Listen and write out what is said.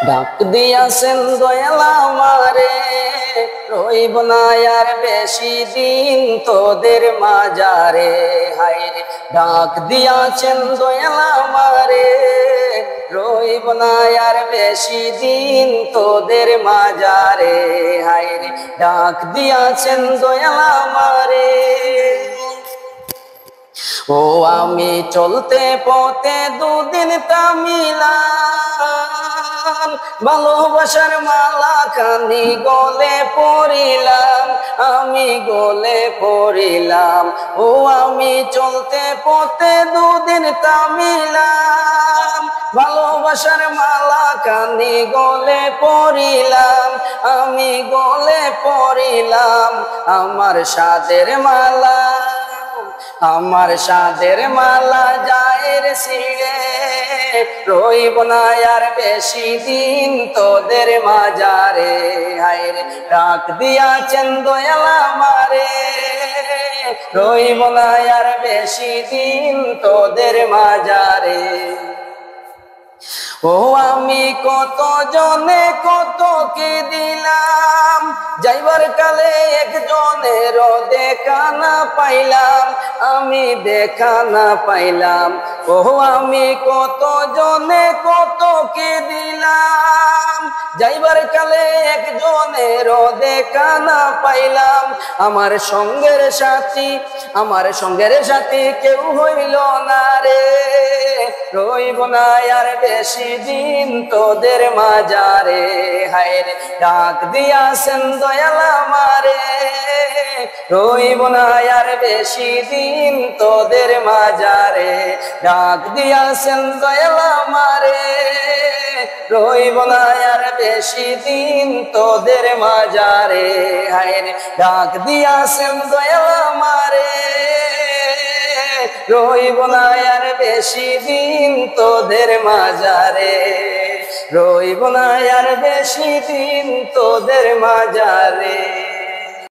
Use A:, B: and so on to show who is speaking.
A: ডাক দিয়াছেন দয়াল আমারে, রইব না আর বেশি দিন তোদের মাজারে। হায়রে ডাক দিয়াছেন দয়াল আমারে, রইব না আর বেশি দিন তোদের মাজারে। হায়রে ডাক দিয়াছেন দয়াল আমারে। ও আমি চলতে পথে দুদিন তামিলাম, ভালোবাসার মালা খানি গলে পড়িলাম, আমি গলে পড়িলাম। ও আমি চলতে পথে দুদিন তামিলাম, ভালোবাসার মালা খানি গলে পড়িলাম, আমি গলে পড়িলাম। আমার সাদের মালা, আমার সাদের মালা যায় রে ছিঁড়ে, রইব না আর বেশি দিন তোদের মাজারে। হায়রে ডাক দিয়াছেন দয়াল আমারে, রইব না আর বেশি দিন তোদের মাজারে। ও আমি কত জনে কত কি দিলাম, যাইবার কালে একজনের দেখা না পাইলাম, আমি দেখা না পাইলাম। ও আমি কত জনে কত কি দিলাম, যাইবার কালে একজনের দেখা না পাইলাম। আমার সঙ্গের সাথী, আমার সঙ্গের সাথী কেউ হইল না রে, রইব না আর বেশি দিন তোদের মাজারে। হায়রে ডাক দিয়াছেন দয়াল আমারে, রইব না আর বেশি দিন তোদের মাজারে। ডাক দিয়াছেন দয়াল আমারে, রইব না আর বেশি দিন তোদের মাজারে। হায়রে ডাক দিয়াছেন দয়াল আমারে, রইব না আর বেশি দিন তোদের মাজারে, রইব না আর বেশি দিন তোদের মাজারে।